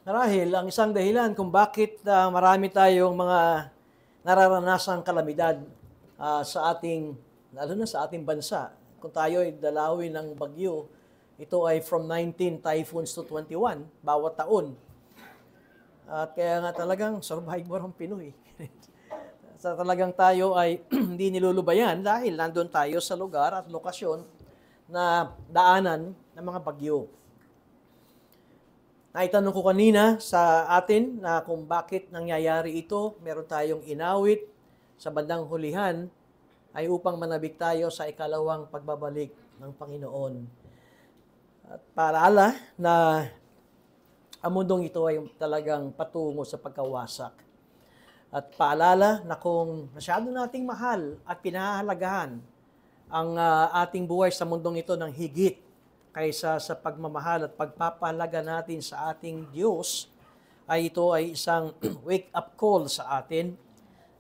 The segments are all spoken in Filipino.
Marahil, ang isang dahilan kung bakit marami tayong mga nararanasang kalamidad sa ating, lalo na sa ating bansa. Kung tayo ay dalawin ng bagyo, ito ay from 19 typhoons to 21 bawat taon. At kaya nga talagang survivor ang Pinoy. Sa talagang tayo ay hindi nilulubayan dahil nandun tayo sa lugar at lokasyon na daanan ng mga bagyo. Naitanong ko kanina sa atin na kung bakit nangyayari ito, meron tayong inawit sa bandang hulihan ay upang manabik tayo sa ikalawang pagbabalik ng Panginoon. At paalala na ang mundong ito ay talagang patungo sa pagkawasak. At paalala na kung masyado nating mahal at pinahahalagahan ang ating buhay sa mundong ito ng higit kaysa sa pagmamahal at pagpapahalaga natin sa ating Diyos, ay ito ay isang wake-up call sa atin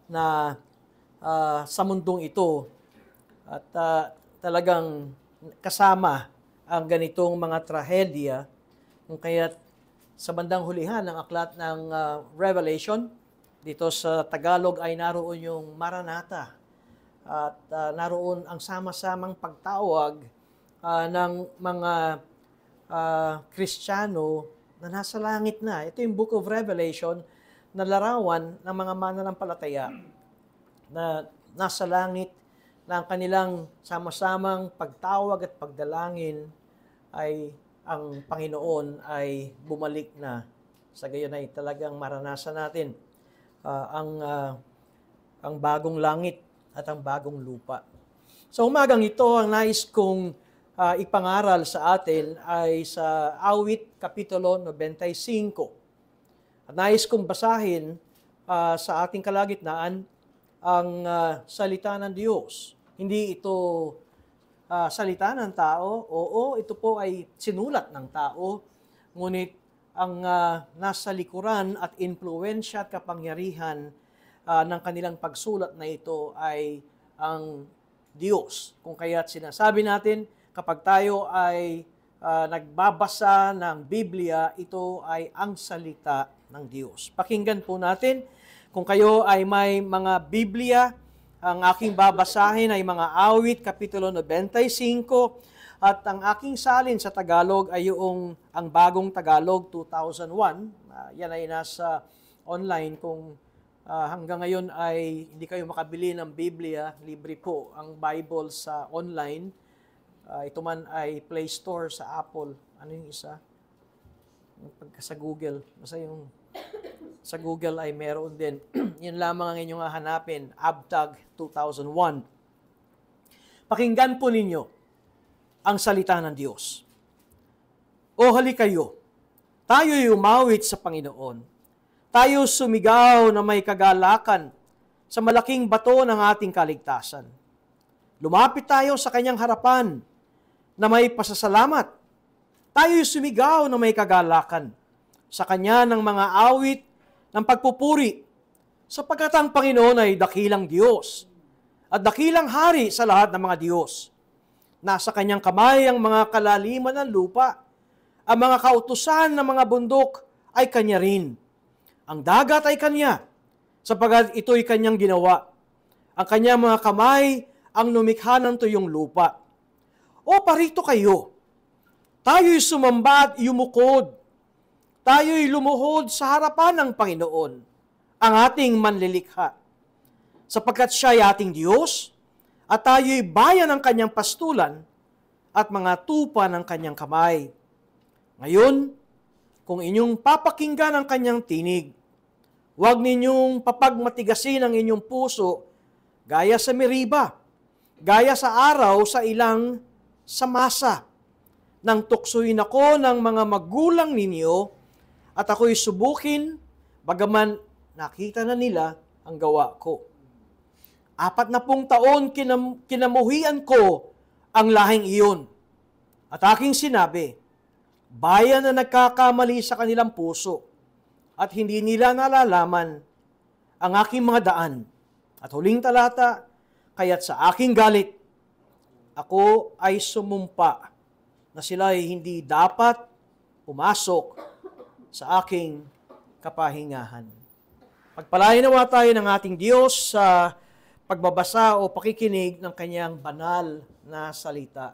na sa mundong ito at talagang kasama ang ganitong mga trahedya, kung kaya't sa bandang hulihan ng aklat ng Revelation, dito sa Tagalog ay naroon yung Maranatha at naroon ang sama-samang pagtawag ng mga Kristiyano na nasa langit na. Ito yung Book of Revelation na larawan ng mga mananampalataya na nasa langit na ang kanilang sama-samang pagtawag at pagdalangin ay ang Panginoon ay bumalik na. Sa gayon ay talagang maranasan natin ang bagong langit at ang bagong lupa. Sa umagang ito, ang nais kong ipangaral sa atin ay sa Awit Kapitulo 95. At nais kong basahin sa ating kalagitnaan ang salita ng Diyos. Hindi ito salita ng tao. Oo, ito po ay sinulat ng tao. Ngunit ang nasa likuran at impluwensya at kapangyarihan ng kanilang pagsulat na ito ay ang Diyos. Kung kaya't sinasabi natin, kapag tayo ay nagbabasa ng Biblia, ito ay ang salita ng Diyos. Pakinggan po natin. Kung kayo ay may mga Biblia, ang aking babasahin ay mga Awit, Kapitulo 95, at ang aking salin sa Tagalog ay yung ang Bagong Tagalog 2001. Yan ay nasa online. Kung hanggang ngayon ay hindi kayo makabili ng Biblia, libre po ang Bible sa online. Ito man ay Play Store sa Apple. Ano yung isa? Pagka sa Google. Basta yung sa Google ay meron din. Yun lamang ang inyong hahanapin. Abtag 2001. Pakinggan po ninyo ang salita ng Diyos. O halikayo, tayo'y umawit sa Panginoon. Tayo sumigaw na may kagalakan sa malaking bato ng ating kaligtasan. Lumapit tayo sa kanyang harapan na may pasasalamat. Tayo'y sumigaw na may kagalakan sa kanya ng mga awit ng pagpupuri, sapagkat ang Panginoon ay dakilang Diyos at dakilang hari sa lahat ng mga Diyos. Nasa kanyang kamay ang mga kalaliman ng lupa, ang mga kautusan ng mga bundok ay kanya rin. Ang dagat ay kanya, sapagkat ito'y kanyang ginawa. Ang kanyang mga kamay ang lumikha ng tuyong lupa. O parito kayo, tayo'y sumamba at yumukod. Tayo'y lumuhod sa harapan ng Panginoon, ang ating manlilikha. Sapagkat siya'y ating Diyos, at tayo'y bayan ng kanyang pastulan at mga tupa ng kanyang kamay. Ngayon, kung inyong papakinggan ang kanyang tinig, huwag ninyong papagmatigasin ang inyong puso gaya sa Meriba, gaya sa araw sa ilang samasa. Nang tuksoin ako ng mga magulang ninyo, at ako'y subukin, bagaman nakita na nila ang gawa ko. 40 taon kinamuhian ko ang lahing iyon. At aking sinabi, bayan na nagkakamali sa kanilang puso, at hindi nila nalalaman ang aking mga daan. At huling talata, kaya't sa aking galit, ako ay sumumpa na sila ay hindi dapat pumasok sa aking kapahingahan. Pagpalain nawa tayo ng ating Diyos sa pagbabasa o pakikinig ng kanyang banal na salita.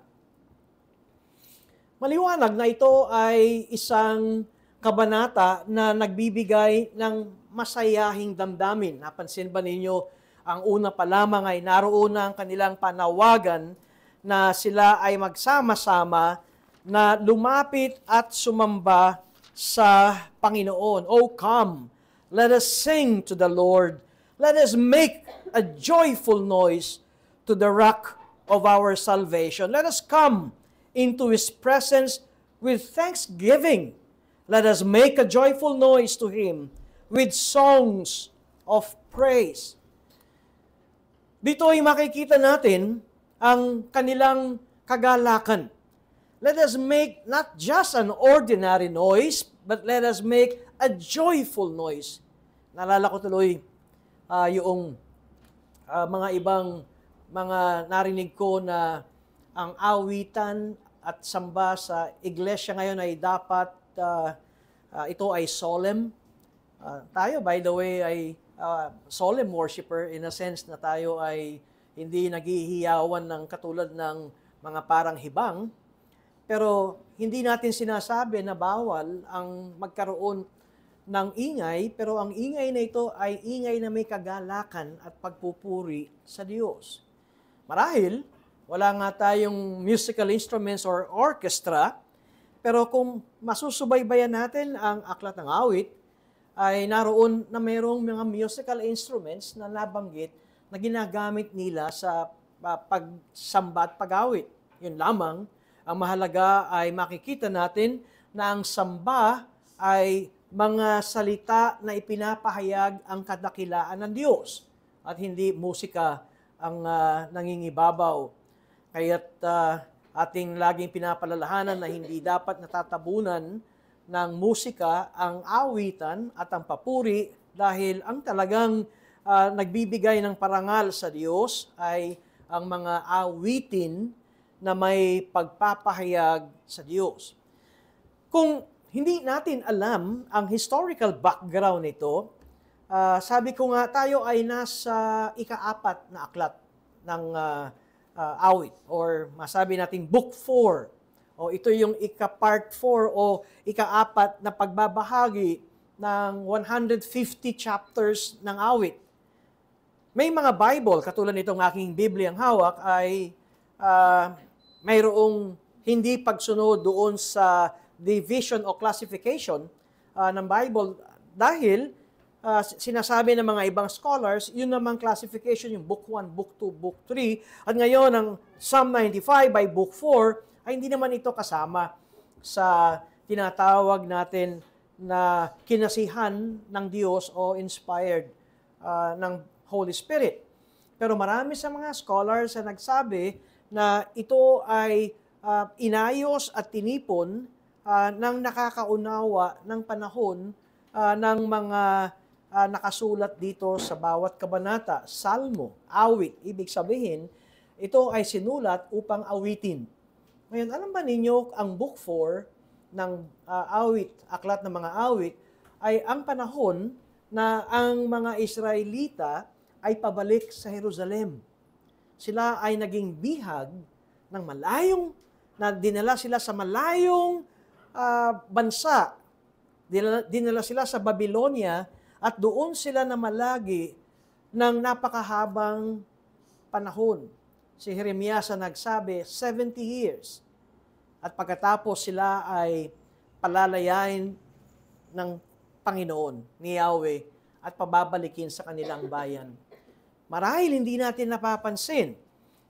Maliwanag na ito ay isang kabanata na nagbibigay ng masayahing damdamin. Napansin ba ninyo, ang una pa lamang ay naroon na ang kanilang panawagan na sila ay magsama-sama na lumapit at sumamba sa Panginoon. Oh, come, let us sing to the Lord. Let us make a joyful noise to the rock of our salvation. Let us come into His presence with thanksgiving. Let us make a joyful noise to Him with songs of praise. Dito ay makikita natin ang kanilang kagalakan. Let us make not just an ordinary noise, but let us make a joyful noise. Naalala ko tuloy yung mga ibang mga narinig ko na ang awitan at samba sa iglesia ngayon ay dapat ito ay solemn. Tayo, by the way, ay solemn worshiper in a sense na tayo ay hindi naghihiyawan ng katulad ng mga parang hibang. Pero hindi natin sinasabi na bawal ang magkaroon ng ingay, pero ang ingay na ito ay ingay na may kagalakan at pagpupuri sa Diyos. Marahil, wala nga tayong musical instruments or orchestra, pero kung masusubaybayan natin ang aklat ng awit, ay naroon na mayroong mga musical instruments na nabanggit na ginagamit nila sa pagsamba at pag-awit. Yun lamang, ang mahalaga ay makikita natin na ang samba ay mga salita na ipinapahayag ang kadakilaan ng Diyos at hindi musika ang nangingibabaw. Kaya't ating laging pinapalalahanan na hindi dapat natatabunan ng musika ang awitan at ang papuri dahil ang talagang nagbibigay ng parangal sa Diyos ay ang mga awitin na may pagpapahayag sa Diyos. Kung hindi natin alam ang historical background nito, sabi ko nga tayo ay nasa ika-4 na aklat ng awit or masabi nating book 4. O ito yung ika-part 4 o ika-4 na pagbabahagi ng 150 chapters ng awit. May mga Bible, katulad nitong aking Bibliang hawak, ay mayroong hindi pagsunod doon sa division o classification ng Bible dahil sinasabi ng mga ibang scholars, yun namang classification, yung Book 1, Book 2, Book 3, at ngayon ang Psalm 95 by Book 4, ay hindi naman ito kasama sa tinatawag natin na kinasihan ng Diyos o inspired ng Holy Spirit. Pero marami sa mga scholars na nagsabi na ito ay inayos at tinipon ng nakakaunawa ng panahon ng mga nakasulat dito sa bawat kabanata. Salmo, awit, ibig sabihin, ito ay sinulat upang awitin. Ngayon, alam ba ninyo, ang Book 4 ng awit, aklat ng mga awit, ay ang panahon na ang mga Israelita ay pabalik sa Jerusalem. Sila ay naging bihag ng malayong, na dinala sila sa malayong bansa. Dinala sila sa Babylonia at doon sila namalagi ng napakahabang panahon. Si Jeremias ang nagsabi, 70 years. At pagkatapos sila ay palalayain ng Panginoon, ni Yahweh, at pababalikin sa kanilang bayan. Marahil hindi natin napapansin,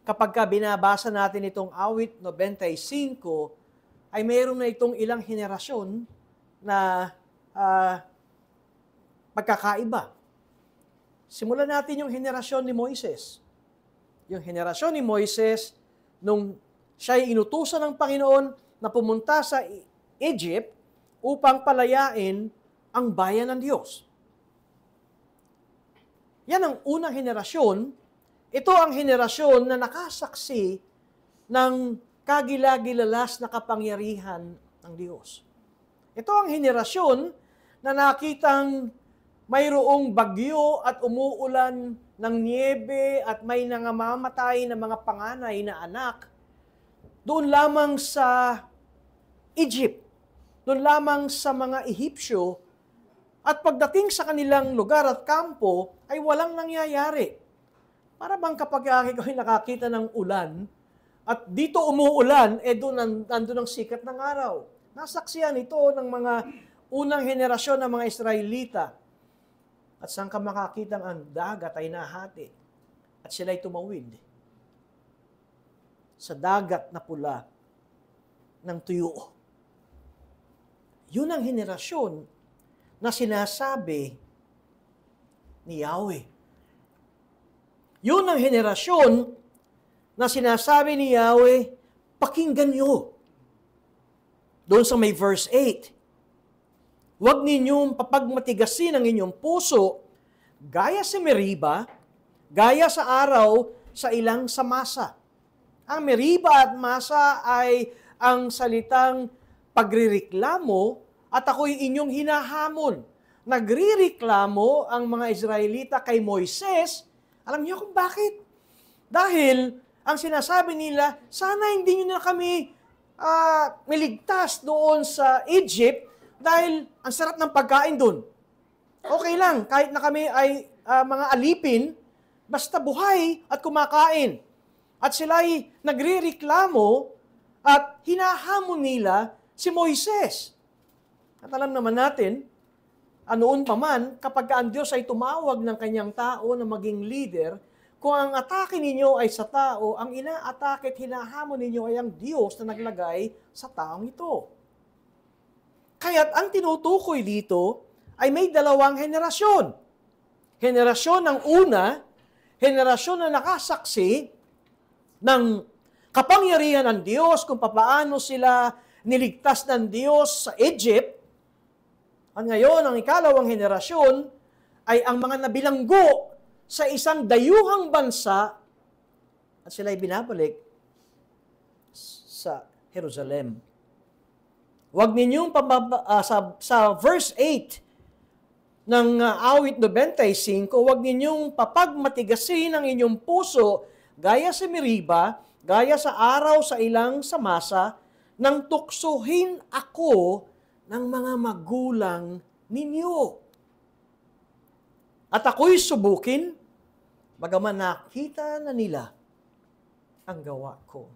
kapag binabasa natin itong awit 95, ay mayroon na itong ilang henerasyon na pagkakaiba. Simulan natin yung henerasyon ni Moises. Yung henerasyon ni Moises, nung siya'y inutusan ng Panginoon na pumunta sa Egypt upang palayain ang bayan ng Diyos. Yan ang unang henerasyon. Ito ang henerasyon na nakasaksi ng kagilagilalas na kapangyarihan ng Diyos. Ito ang henerasyon na nakitang mayroong bagyo at umuulan ng niebe at may nangamamatay na mga panganay na anak, doon lamang sa Egypt, doon lamang sa mga Ehipsyo, at pagdating sa kanilang lugar at kampo, ay walang nangyayari. Para bang kapag ikaw ay nakakita ng ulan, at dito umuulan, doon nandun ang sikat ng araw. Nasaksiyan ito ng mga unang henerasyon ng mga Israelita. At saan ka makakita ang dagat ay nahati at sila'y tumawid sa dagat na pula ng tuyo. Yun ang henerasyon na sinasabi ni Yahweh. Yun ang henerasyon na sinasabi ni Yahweh, pakinggan niyo. Doon sa may verse 8, huwag ninyong papagmatigasin ang inyong puso, gaya sa Meriba, gaya sa araw sa ilang sa Masa. Ang Meriba at Masa ay ang salitang pagrireklamo at ako'y inyong hinahamon. Nagrireklamo ang mga Israelita kay Moises. Alam niyo kung bakit? Dahil ang sinasabi nila, sana hindi nyo na kami miligtas doon sa Egypt dahil ang sarap ng pagkain doon. Okay lang, kahit na kami ay mga alipin, basta buhay at kumakain. At sila'y nagrireklamo at hinahamon nila si Moises. At alam naman natin, noon pa man, kapag ang Diyos ay tumawag ng kanyang tao na maging leader, kung ang atake ninyo ay sa tao, ang inaatake at hinahamon ninyo ay ang Diyos na naglagay sa taong ito. Kaya't ang tinutukoy dito ay may dalawang henerasyon. Henerasyon ng una, henerasyon na nakasaksi ng kapangyarihan ng Diyos kung papaano sila niligtas ng Diyos sa Egypt. At ngayon, ang ikalawang henerasyon ay ang mga nabilanggo sa isang dayuhang bansa at sila'y binabalik sa Jerusalem. Huwag ninyong sa verse 8 ng awit 95, huwag ninyong papagmatigasin ang inyong puso gaya sa Meriba, gaya sa araw sa ilang sa Masa, nang tuksuhin ako ng mga magulang ninyo. At ako'y subukin, bagaman nakita na nila ang gawa ko.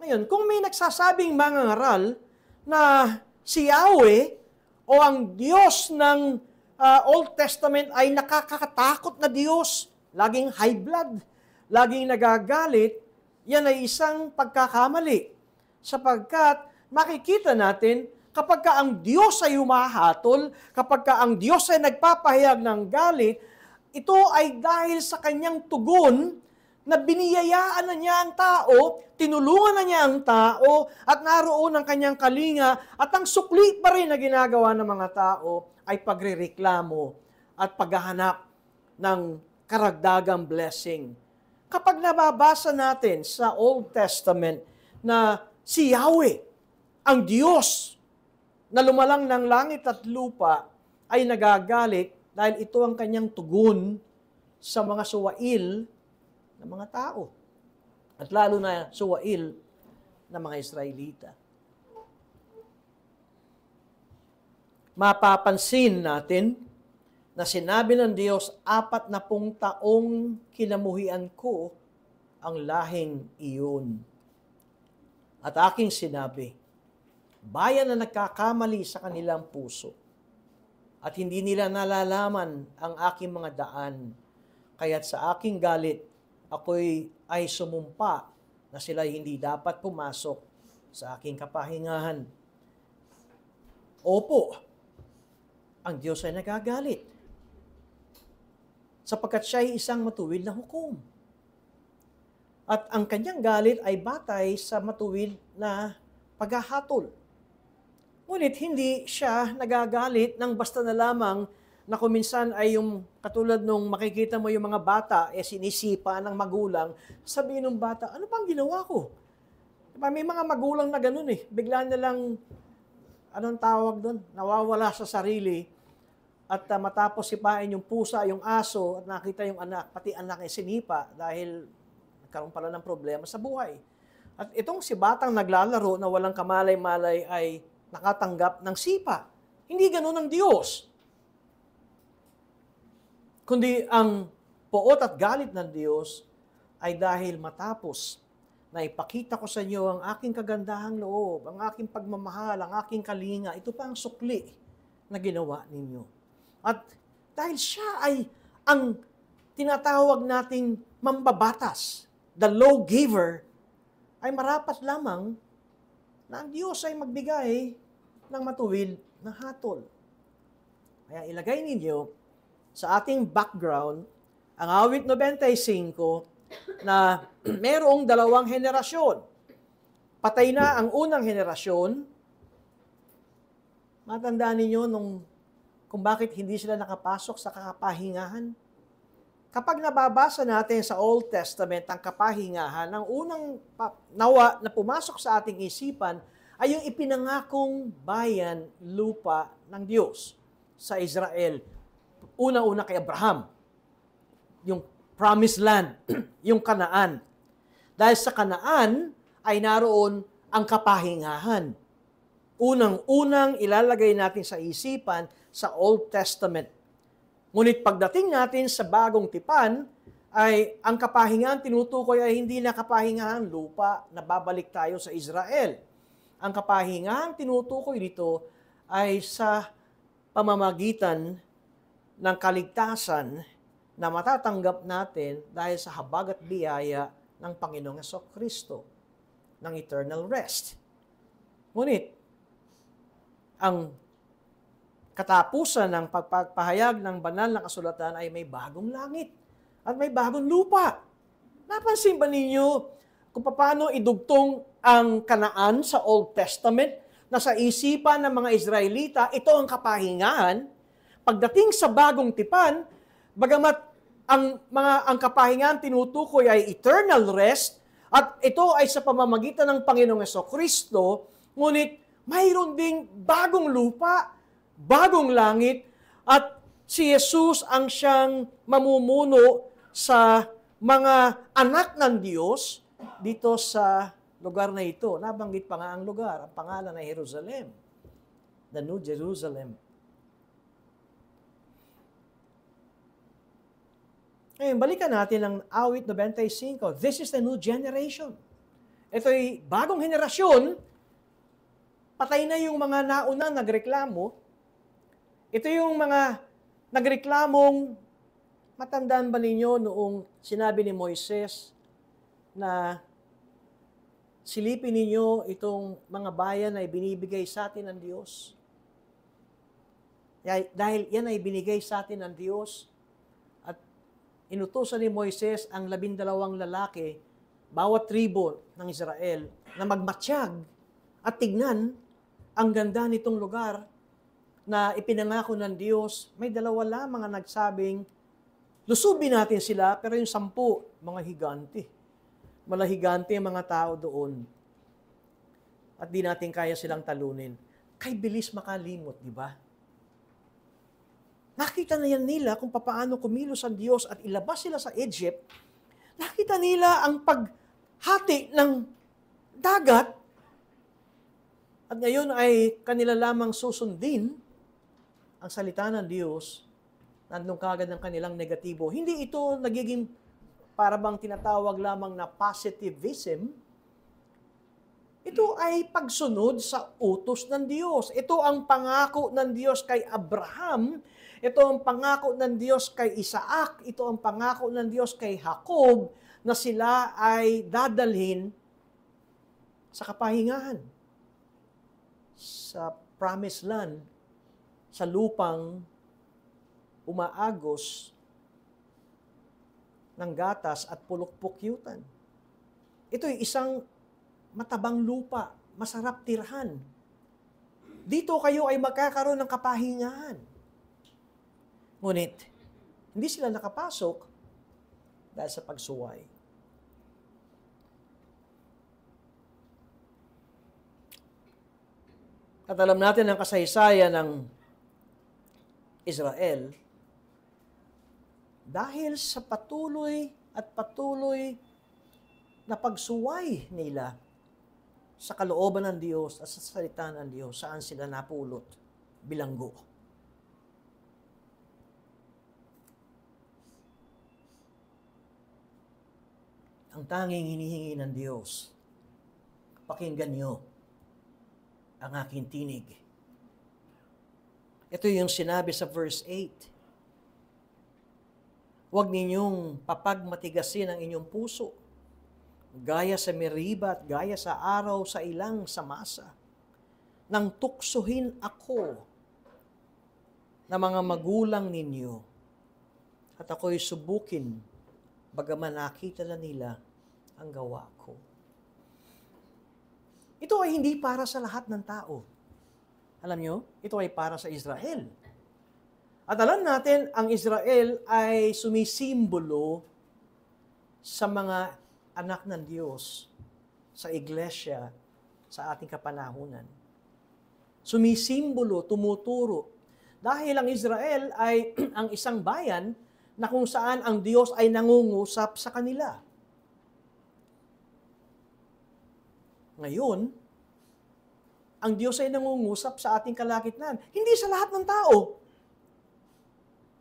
Ngayon, kung may nagsasabing mga ngaral na si Yahweh o ang Diyos ng Old Testament ay nakakatakot na Diyos, laging high blood, laging nagagalit, yan ay isang pagkakamali. Sapagkat makikita natin, kapag ka ang Diyos ay humahatol, kapag ka ang Diyos ay nagpapahayag ng galit, ito ay dahil sa kanyang tugon na biniyayaan na niya ang tao, tinulungan na niya ang tao, at naroon ang kanyang kalinga, at ang sukli pa rin na ginagawa ng mga tao ay pagrereklamo at paghahanap ng karagdagang blessing. Kapag nababasa natin sa Old Testament na si Yahweh, ang Diyos na lumalang ng langit at lupa, ay nagagalit dahil ito ang kanyang tugon sa mga suwail ng mga tao. At lalo na suwail ng mga Israelita. Mapapansin natin na sinabi ng Diyos, 40 taong kinamuhian ko ang lahing iyon. At aking sinabi, bayan na nagkakamali sa kanilang puso at hindi nila nalalaman ang aking mga daan, kaya't sa aking galit, ako'y ay sumumpa na sila'y hindi dapat pumasok sa aking kapahingahan. Opo, ang Diyos ay nagagalit sapagkat siya ay isang matuwid na hukom. At ang kanyang galit ay batay sa matuwid na paghahatol. Ngunit hindi siya nagagalit ng basta na lamang na kuminsan ay yung katulad nung makikita mo yung mga bata, sinisipa ng magulang, sabihin ng bata, ano pang ginawa ko? Diba, may mga magulang na ganun bigla na lang anong tawag doon? Nawawala sa sarili at matapos sipain yung pusa, yung aso, at nakita yung anak, pati anak ay sinipa dahil nagkaroon pala ng problema sa buhay. At itong si batang naglalaro na walang kamalay-malay ay nakatanggap ng sipa. Hindi ganun ang Diyos. Kundi ang poot at galit ng Diyos ay dahil matapos na ipakita ko sa inyo ang aking kagandahang loob, ang aking pagmamahal, ang aking kalinga, ito pa ang sukli na ginawa ninyo. At dahil siya ay ang tinatawag nating mambabatas, the lawgiver, ay marapat lamang na ang Diyos ay magbigay ng matuwid na hatol. Kaya ilagay ninyo sa ating background ang awit 95 na merong dalawang henerasyon. Patay na ang unang henerasyon. Matandaan ninyo kung bakit hindi sila nakapasok sa kapahingahan. Kapag nababasa natin sa Old Testament ang kapahingahan, ang unang nawa na pumasok sa ating isipan ay yung ipinangakong bayan, lupa ng Diyos sa Israel. Una-una kay Abraham, yung promised land, yung Kanaan. Dahil sa Kanaan ay naroon ang kapahingahan. Unang-unang ilalagay natin sa isipan sa Old Testament. Ngunit pagdating natin sa Bagong Tipan, ay ang kapahingahan tinutukoy ay hindi na kapahingahan lupa na babalik tayo sa Israel. Ang kapahingahan tinutukoy dito ay sa pamamagitan ng kaligtasan na matatanggap natin dahil sa habag at biyaya ng Panginoong Jesucristo ng eternal rest. Ngunit, ang katapusan ng pagpapahayag ng banal na kasulatan ay may bagong langit at may bagong lupa. Napansin ba ninyo kung paano idugtong ang Kanaan sa Old Testament na sa isipan ng mga Israelita, ito ang kapahingahan. Pagdating sa Bagong Tipan, bagamat ang kapahingahan tinutukoy ay eternal rest, at ito ay sa pamamagitan ng Panginoong Jesucristo, ngunit mayroon ding bagong lupa, bagong langit, at si Jesus ang siyang mamumuno sa mga anak ng Diyos dito sa lugar na ito. Nabanggit pa nga ang lugar, ang pangalan ay Jerusalem, the New Jerusalem. Ngayon, balikan natin ang awit 95. This is the new generation. Ito'y bagong henerasyon. Patay na yung mga naunang nagreklamo. Ito yung mga nagreklamong, matandaan ba ninyo noong sinabi ni Moises na silipin ninyo itong mga bayan na ibinibigay sa atin ng Diyos? Dahil yan ay binigay sa atin ng Diyos, inutusan ni Moises ang 12 lalaki, bawat tribo ng Israel, na magmatsyag at tignan ang ganda nitong lugar na ipinangako ng Diyos. May 2 lamang ang nagsabing, lusubin natin sila, pero yung 10, mga higante. Malahigante ang mga tao doon. At di natin kaya silang talunin. Kay bilis makalimot, di ba? Nakita na yan nila kung paano kumilos ang Diyos at ilabas sila sa Egypt. Nakita nila ang paghati ng dagat. At ngayon ay kanila lamang susundin ang salita ng Diyos. Nandun kagad ng kanilang negatibo. Hindi ito nagiging para bang tinatawag lamang na positivism. Ito ay pagsunod sa utos ng Diyos. Ito ang pangako ng Diyos kay Abraham. Ito ang pangako ng Diyos kay Isaac. Ito ang pangako ng Diyos kay Jacob na sila ay dadalhin sa kapahingahan, sa promised land, sa lupang umaagos ng gatas at pulok-pukyutan. Ito'y isang matabang lupa, masarap tirhan. Dito kayo ay magkakaroon ng kapahingahan. Ngunit, hindi sila nakapasok dahil sa pagsuway. At alam natin ang kasaysayan ng Israel dahil sa patuloy at patuloy na pagsuway nila sa kalooban ng Diyos at sa salita ng Diyos, saan sila napulot? Bilanggo. Ang tanging hinihingi ng Diyos, pakinggan niyo ang aking tinig. Ito yung sinabi sa verse 8. Huwag ninyong papagmatigasin ang inyong puso, gaya sa Meriba at gaya sa araw sa ilang sa Masa, nang tuksohin ako na mga magulang ninyo, at ako'y subukin, bagaman nakita na nila ang gawa ko. Ito ay hindi para sa lahat ng tao. Alam nyo, ito ay para sa Israel. At alam natin, ang Israel ay sumisimbolo sa mga anak ng Diyos, sa iglesia, sa ating kapanahunan. Sumisimbolo, tumuturo. Dahil ang Israel ay ang isang bayan na kung saan ang Diyos ay nangungusap sa kanila. Ngayon, ang Diyos ay nangungusap sa ating kalagitnaan. Hindi sa lahat ng tao.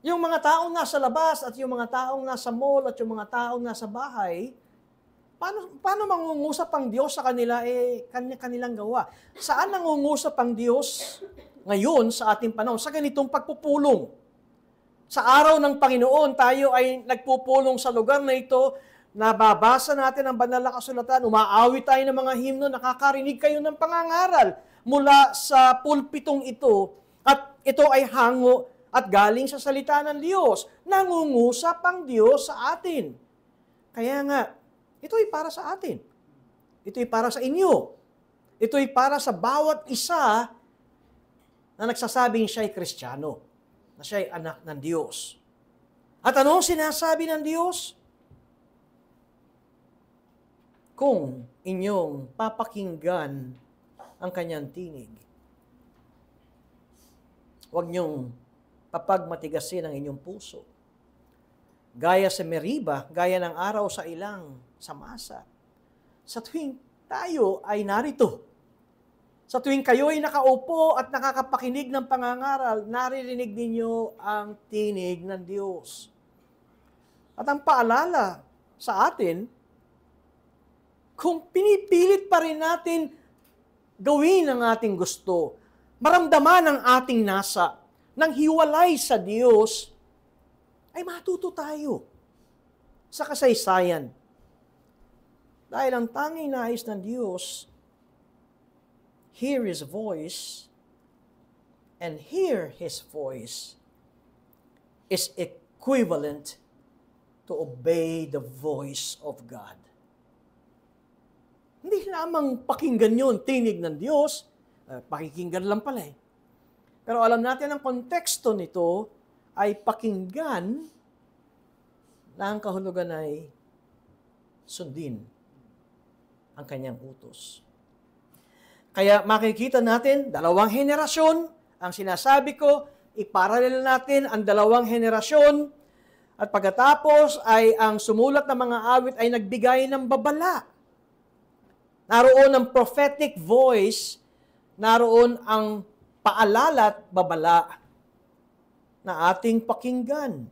Yung mga taong nasa labas at yung mga taong nasa mall at yung mga taong nasa bahay, paano mangungusap ang Diyos sa kanila? Kanilang gawa. Saan nangungusap ang Diyos ngayon sa ating panahon? Sa ganitong pagpupulong. Sa araw ng Panginoon, tayo ay nagpupulong sa lugar na ito, nababasa natin ang banal na kasulatan, umaawit tayo ng mga himno, nakakarinig kayo ng pangangaral mula sa pulpitong ito, at ito ay hango at galing sa salita ng Diyos. Nangungusap ang Diyos sa atin. Kaya nga, ito ay para sa atin. Ito ay para sa inyo. Ito ay para sa bawat isa na nagsasabing siya ay Kristiyano, na siya ay anak ng Diyos. At anong sinasabi ng Diyos? Kung inyong papakinggan ang kanyang tinig, huwag niyong papagmatigasin ang inyong puso. Gaya sa Meriba, gaya ng araw sa ilang sa Masa. Sa tuwing tayo ay narito, sa tuwing kayo ay nakaupo at nakakapakinig ng pangangaral, naririnig ninyo ang tinig ng Diyos. At ang paalala sa atin, kung pinipilit pa rin natin gawin ang ating gusto, maramdaman ang ating nasa, nang hiwalay sa Diyos, ay matuto tayo sa kasaysayan. Dahil ang tanging nais ng Diyos, hear His voice, and hear His voice is equivalent to obey the voice of God. Hindi lamang pakinggan yun, tinig ng Diyos, pakikinggan lang pala eh. Pero alam natin ang konteksto nito ay pakinggan na ang kahulugan ay sundin ang kanyang utos. Kaya makikita natin, dalawang henerasyon, ang sinasabi ko, iparalel natin ang dalawang henerasyon, at pagkatapos ay ang sumulat ng mga awit ay nagbigay ng babala. Naroon ang prophetic voice, naroon ang paalala at babala na ating pakinggan.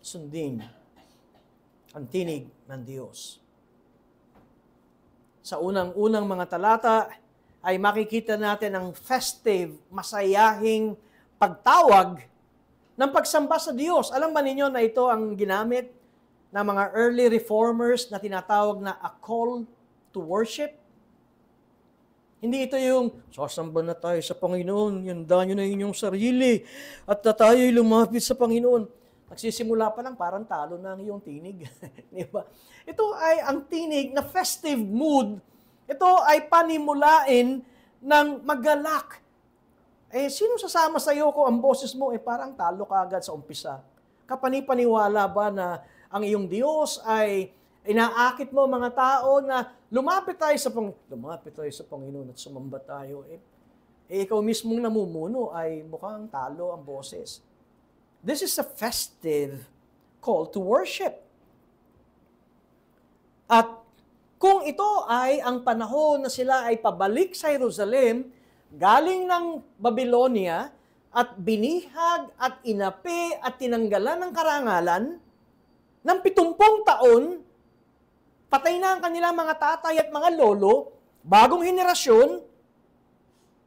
Sundin ang tinig ng Diyos. Sa unang-unang mga talata ay makikita natin ang festive, masayahing pagtawag ng pagsamba sa Diyos. Alam ba ninyo na ito ang ginamit ng mga early reformers na tinatawag na a call to worship? Hindi ito yung, sasamba na tayo sa Panginoon, yanda nyo na inyong sarili, at tayo'y lumapit sa Panginoon. Nagsisimula pa lang, parang talo na ang iyong tinig. Diba? Ito ay ang tinig na festive mood. Ito ay panimulain ng magalak. Sino sasama sa iyo kung ang boses mo parang talo ka agad sa umpisa? Kapanipaniwala ba na ang iyong Diyos ay Inaakit mo mga tao na lumapit tayo sa Panginoon at sumamba tayo. Ikaw mismong namumuno ay mukhang talo ang boses. This is a festive call to worship. At kung ito ay ang panahon na sila ay pabalik sa Jerusalem, galing ng Babylonia, at binihag at inapi at tinanggalan ng karangalan, ng 70 taon, patay na ang kanilang mga tatay at mga lolo, bagong henerasyon,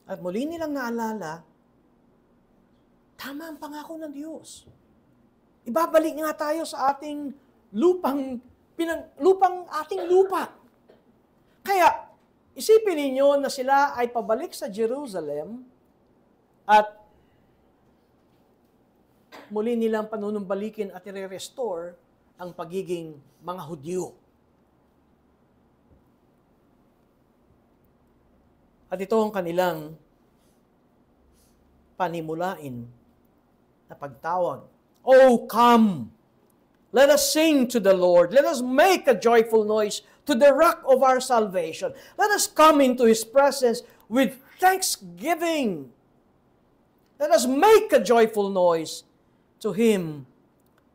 at muli nilang naalala, tama ang pangako ng Diyos. Ibabalik nga tayo sa ating ating lupa. Kaya, isipin ninyo na sila ay pabalik sa Jerusalem at muli nilang panunumbalikin at i-restore ang pagiging mga Hudyo. At ito ang kanilang panimulain na pagtawag. Oh, come! Let us sing to the Lord. Let us make a joyful noise to the rock of our salvation. Let us come into His presence with thanksgiving. Let us make a joyful noise to Him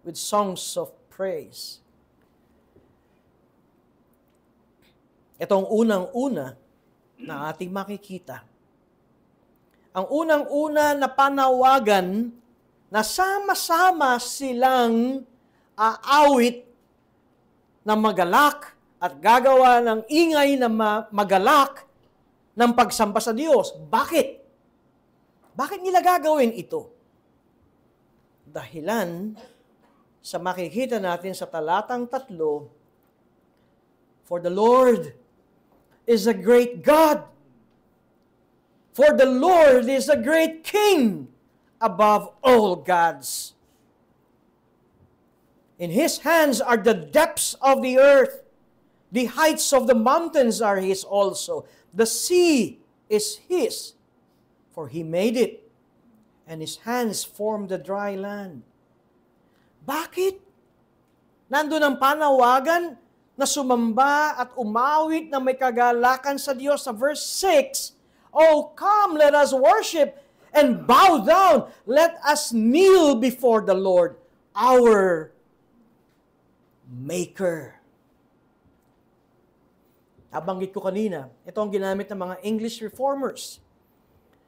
with songs of praise. Ito ang unang-una na ating makikita. Ang unang-una na panawagan na sama-sama silang aawit na magalak at gagawa ng ingay na magalak ng pagsamba sa Diyos. Bakit? Bakit nila gagawin ito? Dahilan sa makikita natin sa talatang 3, for the Lord is a great God. For the Lord is a great King above all gods. In His hands are the depths of the earth. The heights of the mountains are His also. The sea is His, for He made it, and His hands formed the dry land. Bakit? Nandun ang panawagan na sumamba at umawit na may kagalakan sa Diyos sa verse 6. Oh, come, let us worship and bow down. Let us kneel before the Lord, our Maker. Nabanggit ko kanina, ito ang ginamit ng mga English reformers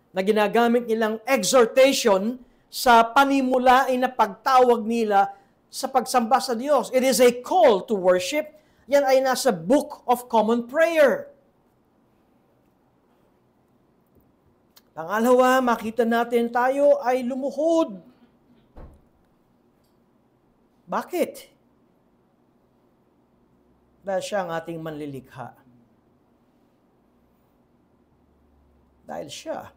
na ginagamit nilang exhortation sa panimulain na pagtawag nila sa pagsamba sa Diyos. It is a call to worship. Yan ay nasa Book of Common Prayer. Pangalawa, makita natin tayo ay lumuhod. Bakit? Dahil siya ang ating manlilikha. Dahil siya.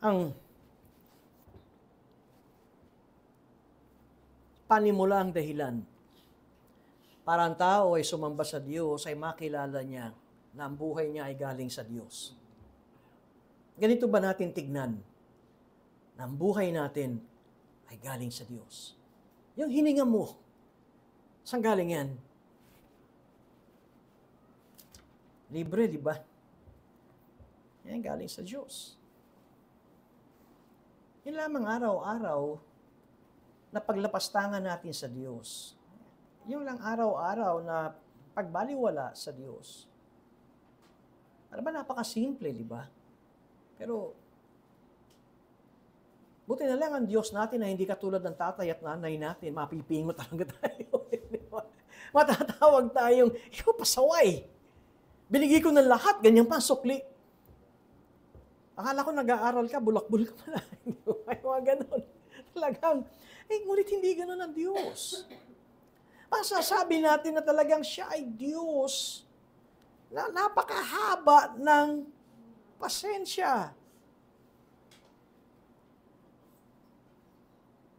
Ang panimula ang dahilan para ang tao ay sumamba sa Diyos ay makilala niya na ang buhay niya ay galing sa Diyos. Ganito ba natin tignan na ang buhay natin ay galing sa Diyos? Yung hininga mo, saan galing yan? Libre, di ba? Yan galing sa Diyos. Yun lamang araw-araw na paglapastangan natin sa Diyos. Yun lang araw-araw na pagbaliwala sa Diyos. Ano ba, napakasimple, di ba? Pero, buti na lang ang Diyos natin na hindi katulad ng tatay at nanay natin, mapipingo talaga tayo. Matatawag tayong, ikaw pasaway. Binigay ko ng lahat, ganyan pa, sukli. Akala ko nag-aaral ka, bulak-bulak ka pala. Ay, mga ganon. Talagang, ngunit hindi ganon ang Diyos. Masasabi natin na talagang siya ay Diyos na napakahaba ng pasensya.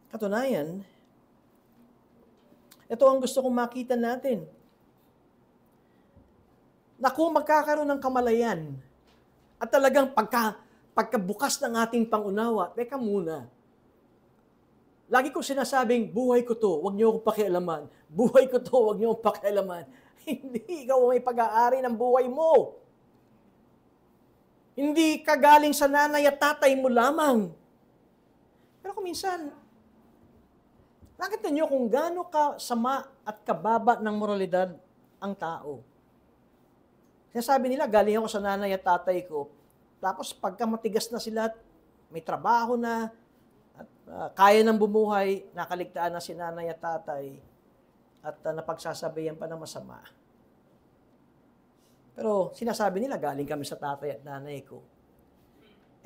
Katunayan, ito ang gusto kong makita natin. Na kung magkakaroon ng kamalayan at talagang pagkabukas ng ating pangunawa, teka muna, lagi ko sinasabing, buhay ko to, huwag niyo akong pakialaman. Buhay ko to, huwag niyo akong pakialaman. Hindi ikaw may pag-aari ng buhay mo. Hindi ka galing sa nanay at tatay mo lamang. Pero kung minsan, nakita niyo kung gaano ka sama at kababa ng moralidad ang tao. Sinasabi nila, galing ako sa nanay at tatay ko. Tapos pagka matigas na sila, may trabaho na, at kaya ng bumuhay, nakaligtaan na si nanay at tatay, at napagsasabihan pa ng masama. Pero sinasabi nila, galing kami sa tatay at nanay ko.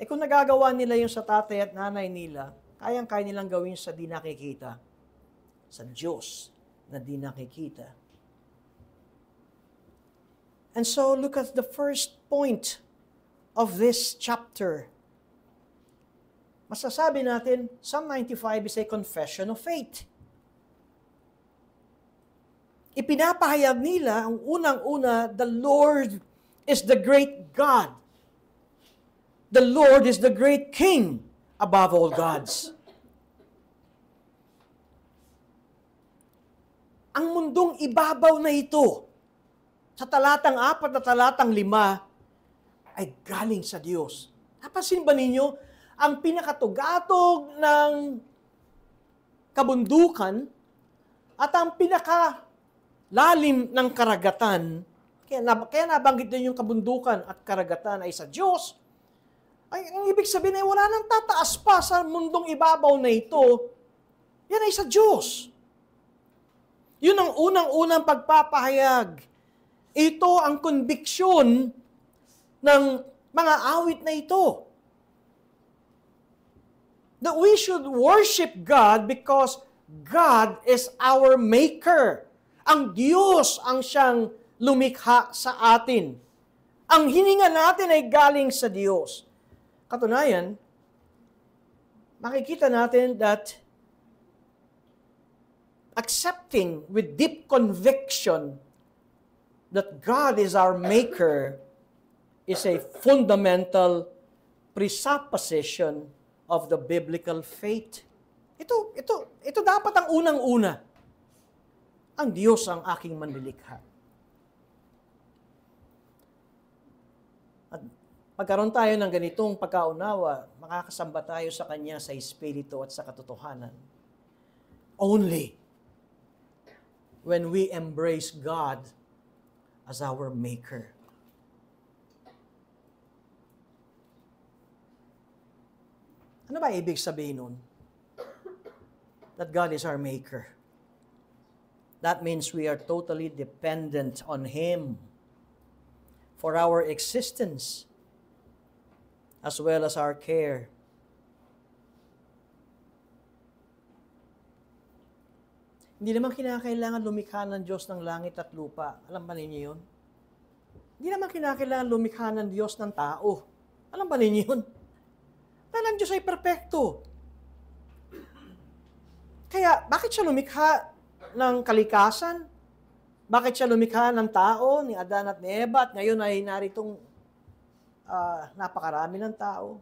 Kung nagagawa nila yung sa tatay at nanay nila, kayang-kaya nilang gawin sa di nakikita. Sa Diyos na di nakikita. And so, look at the first point of this chapter. Masasabi natin, Psalm 95 is a confession of faith. Ipinapahayag nila, ang unang-una, the Lord is the great God. The Lord is the great King above all gods. Ang mundong ibabaw na ito, sa talatang 4 at talatang 5, ay galing sa Diyos. Napansin ba ninyo, ang pinakatugatog ng kabundukan at ang pinakalalim ng karagatan, kaya nabanggit din yung kabundukan at karagatan ay sa Diyos, ay ang ibig sabihin ay wala nang tataas pa sa mundong ibabaw na ito, yan ay sa Diyos. Yun ang unang-unang pagpapahayag. Ito ang konbiksyon ng mga awit na ito. That we should worship God because God is our Maker. Ang Diyos ang siyang lumikha sa atin. Ang hininga natin ay galing sa Diyos. Katunayan, makikita natin that accepting with deep conviction that God is our Maker is a fundamental presupposition of the biblical faith. Ito dapat ang unang-una. Ang Diyos ang aking manlilikha. At pagkaroon tayo ng ganitong pagkaunawa, makakasamba tayo sa Kanya sa Espiritu at sa katotohanan. Only when we embrace God as our Maker. Ano ba ibig sabihin nun? That God is our Maker. That means we are totally dependent on Him for our existence as well as our care. Hindi naman kinakailangan lumikha ng Diyos ng langit at lupa. Alam ba ninyo yun? Hindi naman kinakailangan lumikha ng Diyos ng tao. Alam ba ninyo yun? Dahil ang Diyos ay perpekto. Kaya, bakit siya lumikha ng kalikasan? Bakit siya lumikha ng tao, ni Adan at ni Eva, at ngayon ay naritong napakarami ng tao?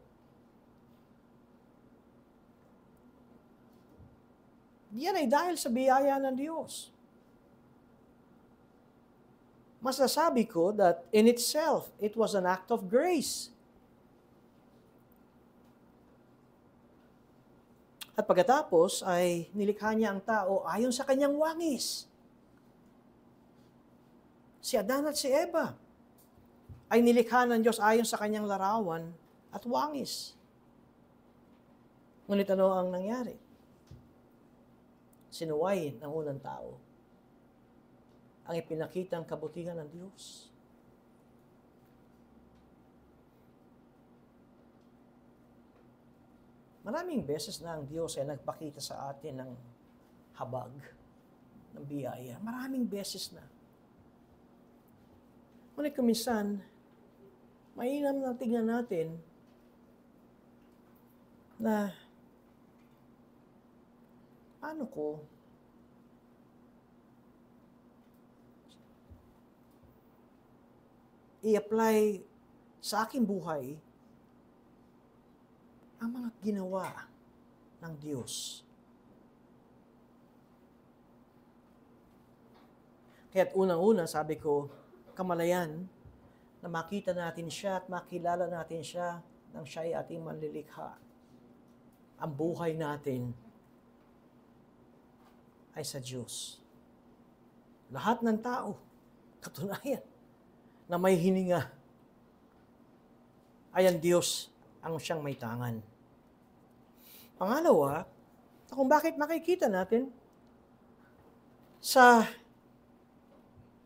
Yan ay dahil sa biyaya ng Diyos. Masasabi ko that in itself, it was an act of grace. At pagkatapos ay nilikha niya ang tao ayon sa kanyang wangis. Si Adan at si Eva ay nilikha ng Diyos ayon sa kanyang larawan at wangis. Ngunit ano ang nangyari? Sinuway ng unang tao ang ipinakitang kabutihan ng Diyos. Maraming beses na ang Diyos ay nagpakita sa atin ng habag, ng biyaya. Maraming beses na. Ngunit kuminsan, mainam na tignan natin na paano ko i-apply sa aking buhay ang mga ginawa ng Diyos. Kaya't unang-una, sabi ko, kamalayan na makita natin siya at makilala natin siya nang siya ay ating manlilikha. Ang buhay natin ay sa Diyos. Lahat ng tao, katunayan, na may hininga, ay ang Diyos ang siyang may tangan. Pangalawa, kung bakit makikita natin sa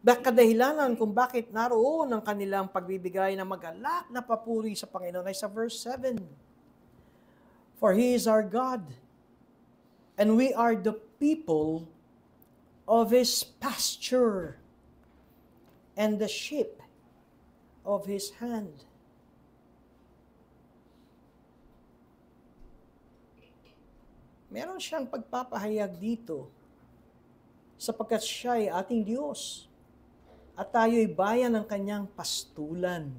kadahilanan kung bakit naroon ang kanilang pagbibigay ng magalak na papuri sa Panginoon ay sa verse 7. For He is our God, and we are the people of His pasture, and the sheep of His hand. Meron siyang pagpapahayag dito sapagkat siya ay ating Diyos at tayo'y bayan ng kanyang pastulan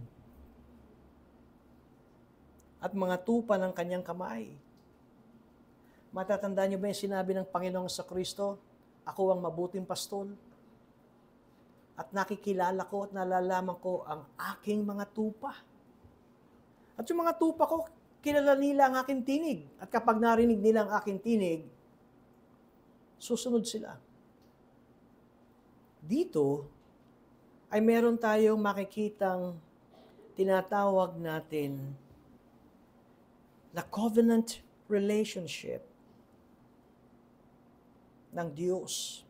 at mga tupa ng kanyang kamay. Matatandaan niyo ba yung sinabi ng Panginoong sa Kristo, ako ang mabuting pastol at nakikilala ko at nalalaman ko ang aking mga tupa. At yung mga tupa ko, kilala nila ang aking tinig. At kapag narinig nila ang aking tinig, susunod sila. Dito ay meron tayong makikitang tinatawag natin na covenant relationship ng Diyos.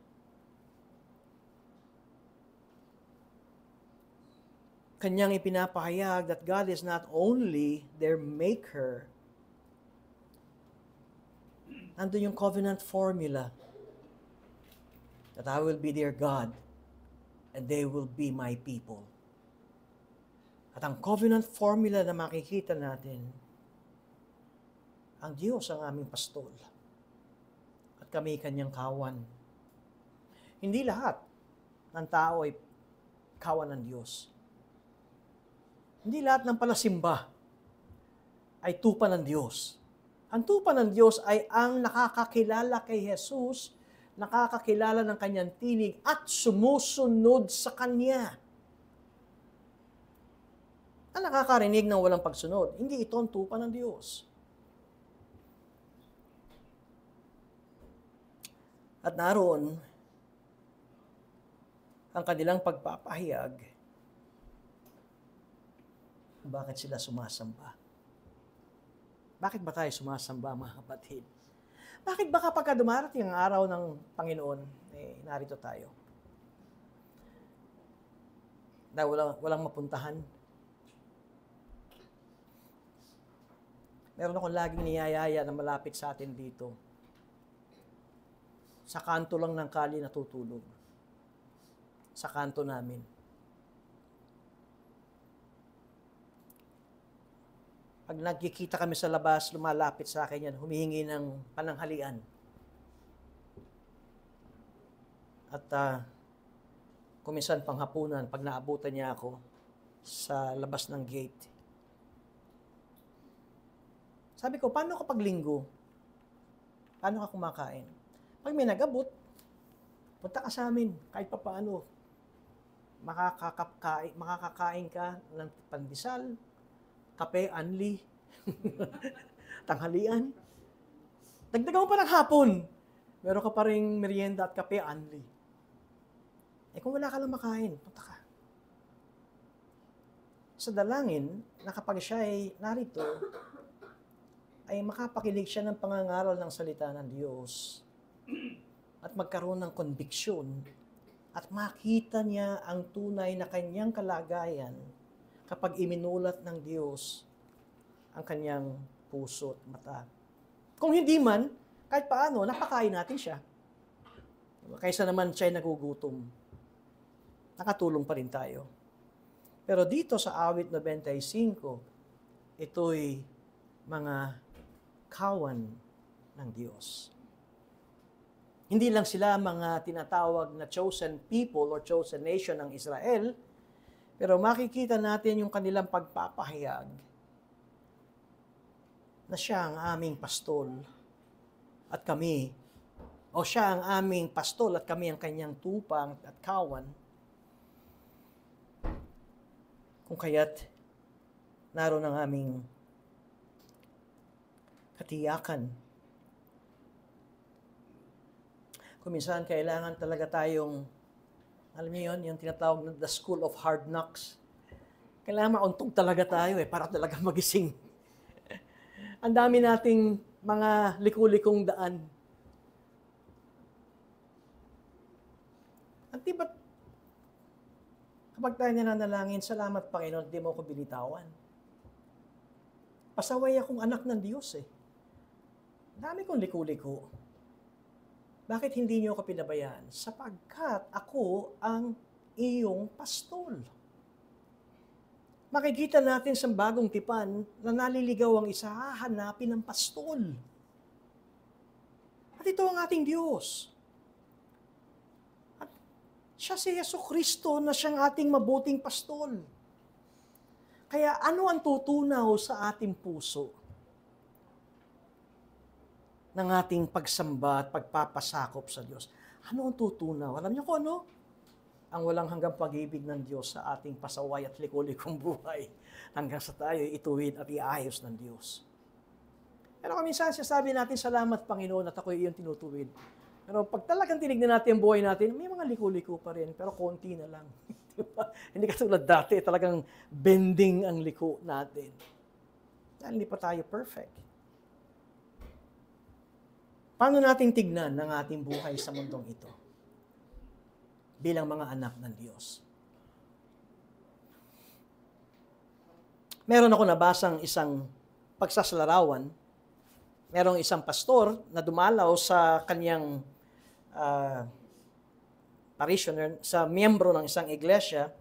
Kanyang ipinapahayag that God is not only their maker. Nandun yung covenant formula that I will be their God and they will be my people. At ang covenant formula na makikita natin, ang Diyos ang aming pastol at kami kanyang kawan. Hindi lahat ng tao ay kawan ng Diyos. Hindi lahat ng palasimba ay tupa ng Diyos. Ang tupa ng Diyos ay ang nakakakilala kay Jesus, nakakakilala ng kanyang tinig at sumusunod sa kanya. Ang nakakarinig ng walang pagsunod, hindi ito ang tupa ng Diyos. At naroon ang kanilang pagpapahayag, bakit sila sumasamba? Bakit ba tayo sumasamba, mga kapatid? Bakit ba kapag dumarating ang araw ng Panginoon, narito tayo? Dahil walang mapuntahan. Meron akong laging niyayaya na malapit sa atin dito. Sa kanto lang ng kali natutulog. Sa kanto namin. Pag nagkikita kami sa labas, lumalapit sa akin yan, humihingi ng pananghalian. At kuminsan panghapunan, pag naabutan niya ako sa labas ng gate. Sabi ko, paano kapag linggo? Paano ka kumakain? Pag may nag-abot, punta ka sa amin, kahit pa paano. Makakakain ka ng pandesal, kape, anli, tanghalian. Dagdagan mo pa ng hapon. Meron ka pa rin merienda at kape, anli. Kung wala ka lang makain, punta ka. Sa dalangin, na kapag siya ay narito, ay makapakinig siya ng pangangaral ng salita ng Diyos at magkaroon ng konbiksyon at makita niya ang tunay na kanyang kalagayan kapag iminulat ng Diyos ang kanyang puso at mata. Kung hindi man, kahit paano, napakain natin siya. Kaysa naman siya ay nagugutom. Nakatulong pa rin tayo. Pero dito sa awit 95, ito'y mga kawan ng Diyos. Hindi lang sila mga tinatawag na chosen people or chosen nation ng Israel, pero makikita natin yung kanilang pagpapahayag na siya ang aming pastol at kami, o siya ang aming pastol at kami ang kanyang tupang at kawan, kung kaya't naroon ang aming katiyakan. Kung minsan kailangan talaga tayong, alam niyo yun, yung tinatawag na the school of hard knocks. Kailangan mauntog talaga tayo para talaga magising. Ang dami nating mga liku-likong daan. At di ba't kapag tayo nananalangin, salamat Panginoon, di mo ko binitawan. Pasaway akong anak ng Diyos Dami kong liku-liko. Bakit hindi niyo ako pinabayaan? Sapagkat ako ang iyong pastol. Makikita natin sa bagong tipan na naliligaw ang isa, hahanapin ng pastol. At ito ang ating Diyos. At siya si Jesucristo na siyang ating mabuting pastol. Kaya ano ang tutunaw sa ating puso ng ating pagsamba at pagpapasakop sa Diyos? Ano ang tutunaw? Alam niyo kung ano? Ang walang hanggang pag-ibig ng Diyos sa ating pasaway at liku-likong buhay hanggang sa tayo ituwid at iayos ng Diyos. Pero kung minsan sasabi natin, salamat Panginoon at ako iyong tinutuwid. Pero pag talagang tinignan natin ang buhay natin, may mga liku-liko pa rin, pero konti na lang. Diba? Hindi katulad dati, talagang bending ang liko natin. Dahil hindi pa tayo perfect. Paano natin tignan ang ating buhay sa mundong ito? Bilang mga anak ng Diyos. Meron ako nabasang isang pagsasalarawan. Merong isang pastor na dumalaw sa kanyang parishioner, sa miyembro ng isang iglesia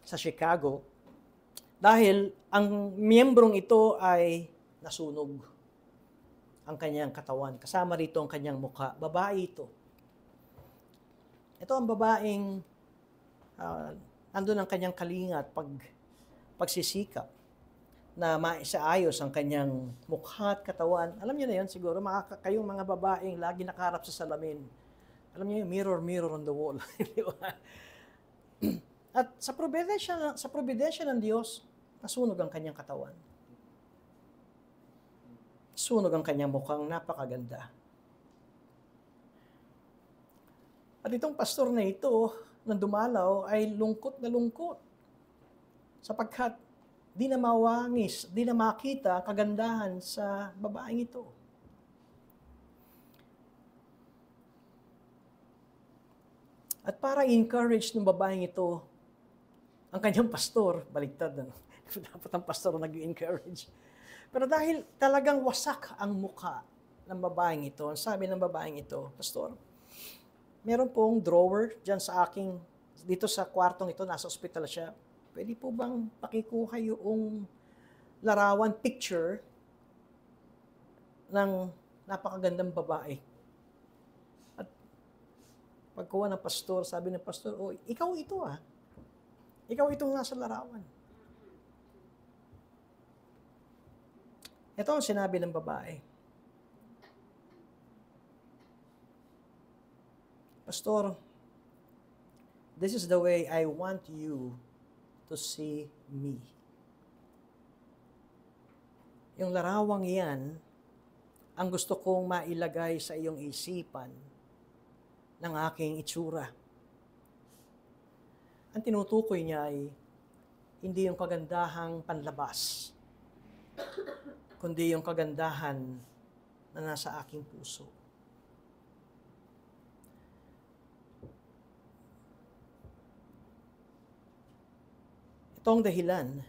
sa Chicago. Dahil ang miyembrong ito ay nasunog ang kanyang katawan. Kasama rito ang kanyang mukha. Babae ito. Ito ang babaeng andun ang kanyang kalingat, pagsisikap na maisaayos ang kanyang mukha at katawan. Alam niyo na yun siguro, kayong mga babaeng lagi nakaharap sa salamin. Alam niyo yung mirror, mirror on the wall. Di ba? At sa probidensya ng Diyos, nasunog ang kanyang katawan. Sunog ang kanyang mukhang napakaganda. At itong pastor na ito, nang dumalaw, ay lungkot na lungkot. Sapagkat di na mawangis, di na makita kagandahan sa babaeng ito. At para encourage ng babaeng ito, ang kanyang pastor, baliktad na, dapat ang pastor nag-encourage. Pero dahil talagang wasak ang mukha ng babaeng ito, ang sabi ng babaeng ito, pastor, meron pong drawer dyan sa dito sa kwartong ito, nasa ospital siya. Pwede po bang pakikuha yung larawan, picture ng napakagandang babae? At pagkuha ng pastor, sabi ng pastor, oh, ikaw ito Ikaw itong nasa larawan. Ito ang sinabi ng babae. Pastor, this is the way I want you to see me. Yung larawang yan, ang gusto kong mailagay sa iyong isipan ng aking itsura. Ang tinutukoy niya ay hindi yung kagandahang panlabas, kundi yung kagandahan na nasa aking puso. Ito ang dahilan,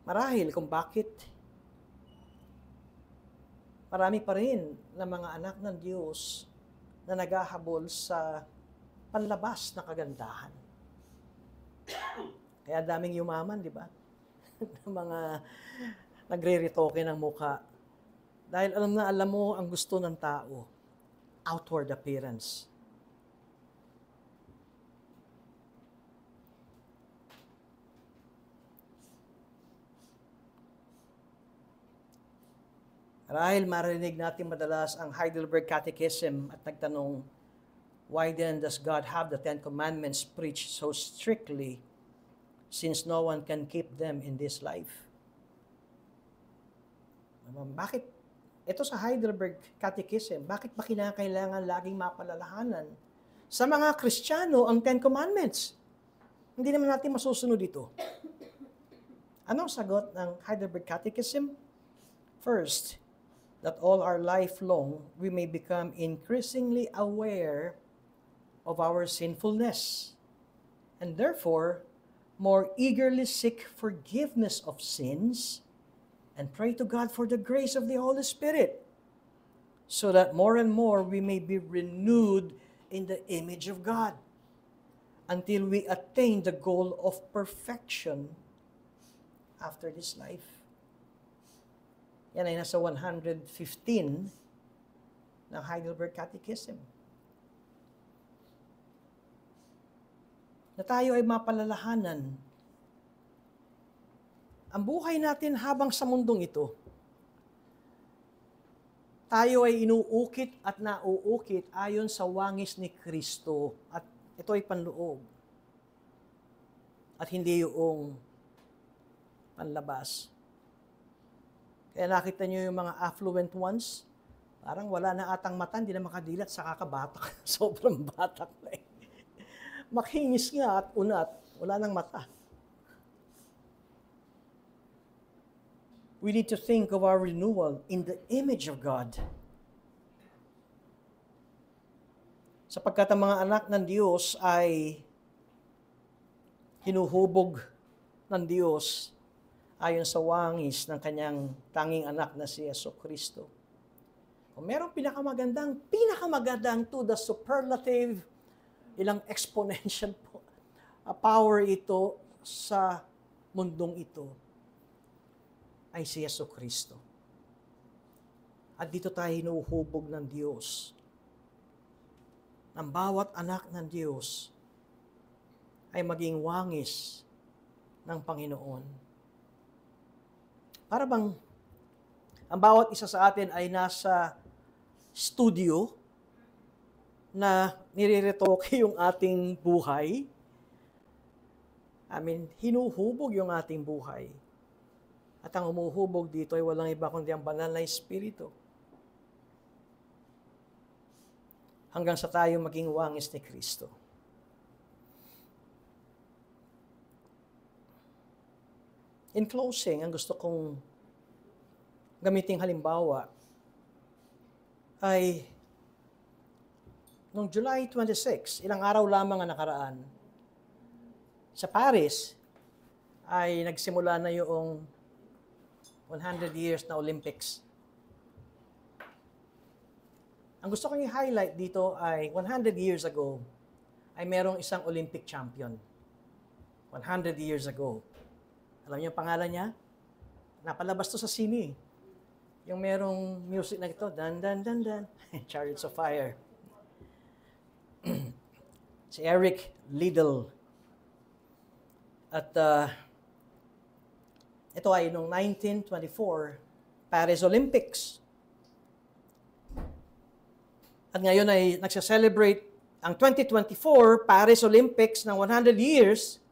marahil kung bakit marami pa rin na mga anak ng Diyos na naghahabol sa panlabas na kagandahan. Kaya daming yumaman, di ba? Mga nagre-retoke ng mukha. Dahil alam mo ang gusto ng tao, outward appearance. Marahil marinig natin madalas ang Heidelberg Catechism at nagtanong, why then does God have the Ten Commandments preached so strictly since no one can keep them in this life? Bakit? Ito sa Heidelberg Catechism, bakit ba kinakailangan laging mapalalahanan sa mga Kristiyano ang Ten Commandments? Hindi naman natin masusunod ito. Anong sagot ng Heidelberg Catechism? First, that all our life long, we may become increasingly aware of our sinfulness, and therefore, more eagerly seek forgiveness of sins, and pray to God for the grace of the Holy Spirit, so that more and more we may be renewed in the image of God, until we attain the goal of perfection after this life. Yan ay nasa 115 ng Heidelberg Catechism. Na tayo ay mapalalahanan. Ang buhay natin habang sa mundong ito, tayo ay inuukit at nauukit ayon sa wangis ni Kristo. At ito ay panloob. At hindi yung panlabas. Kaya nakita niyo yung mga affluent ones, parang wala na atang mata, hindi na makadilat sa kakabatak. Sobrang batak na eh. Makinis nga at unat, wala nang mata. We need to think of our renewal in the image of God. Sapagkat ang mga anak ng Diyos ay hinuhubog ng Diyos ayon sa wangis ng kanyang tanging anak na si Jesucristo. Kung merong pinakamagandang to the superlative, ilang exponential power ito sa mundong ito, ay si Jesucristo. At dito tayo hinuhubog ng Diyos. Ng bawat anak ng Diyos ay maging wangis ng Panginoon. Para bang ang bawat isa sa atin ay nasa studio na nire-retoke yung ating buhay. Hinuhubog yung ating buhay. At ang umuhubog dito ay walang iba kundi ang banal na Espiritu. Hanggang sa tayo maging wangis ni Kristo. In closing, ang gusto kong gamiting halimbawa ay noong July 26, ilang araw lamang ang nakaraan, sa Paris ay nagsimula na yung 100 years na Olympics. Ang gusto kong i-highlight dito ay 100 years ago ay merong isang Olympic champion. 100 years ago. Alam niyo ang pangalan niya? Napalabas to sa sine. Yung merong music na ito, dan dan dan dan, Chariots of Fire. Si Eric Liddell. At ito ay noong 1924, Paris Olympics. At ngayon ay nagsa-celebrate ang 2024 Paris Olympics ng 100 years.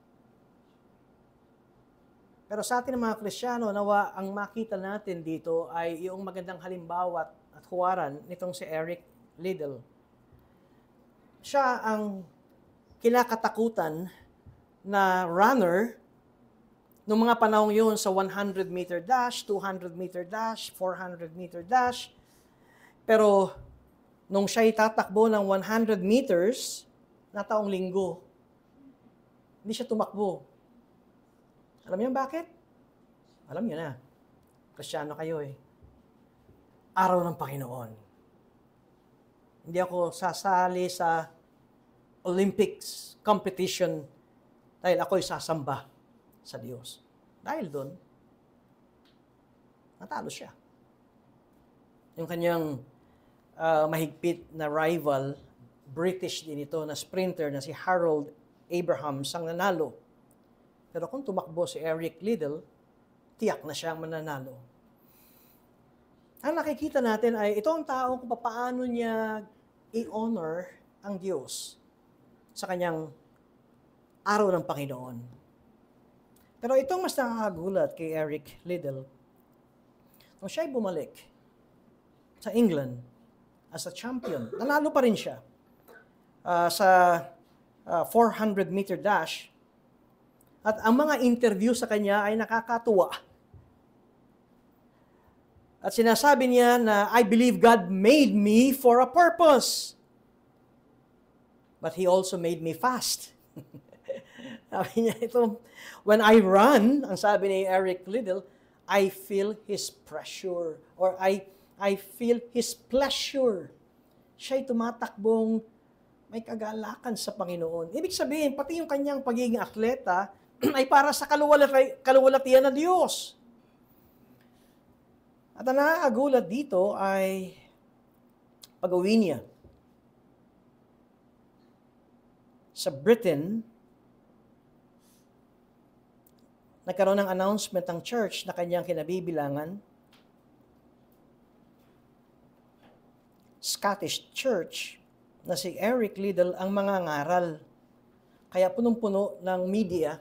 Pero sa atin mga Kristiyano, nawa ang makita natin dito ay yung magandang halimbawa at huwaran nitong si Eric Liddell. Siya ang kinakatakutan na runner noong mga panahong yun sa 100-meter dash, 200-meter dash, 400-meter dash. Pero nung siya'y tatakbo ng 100 meters na taong linggo, hindi siya tumakbo. Alam niyo bakit? Alam niyo na. Kristiyano kayo eh. Araw ng Panginoon. Hindi ako sasali sa Olympics competition dahil ako'y sasamba sa Diyos. Dahil doon, natalo siya. Yung kanyang mahigpit na rival, British din ito, na sprinter na si Harold Abrahams ang nanalo. Pero kung tumakbo si Eric Liddell, tiyak na siya ang mananalo. Ang nakikita natin ay ito ang tao kung paano niya i-honor ang Diyos sa kanyang araw ng Panginoon. Pero itong mas nakakagulat kay Eric Liddell, nung siya'y bumalik sa England as a champion, nanalo pa rin siya sa 400-meter dash. At ang mga interview sa kanya ay nakakatuwa. At sinasabi niya na, I believe God made me for a purpose. But He also made me fast. Sabi niya ito, when I run, ang sabi ni Eric Liddell, I feel His pressure. Or I feel His pleasure. Siya'y tumatakbong may kagalakan sa Panginoon. Ibig sabihin, pati yung kanyang pagiging atleta ay para sa kaluwalhatian ng Diyos. At ang nakakagulat dito ay pag-uwi niya sa Britain, nagkaroon ng announcement ng church na kanyang kinabibilangan, Scottish Church, na si Eric Liddell ang mga ngaral. Kaya punong-puno ng media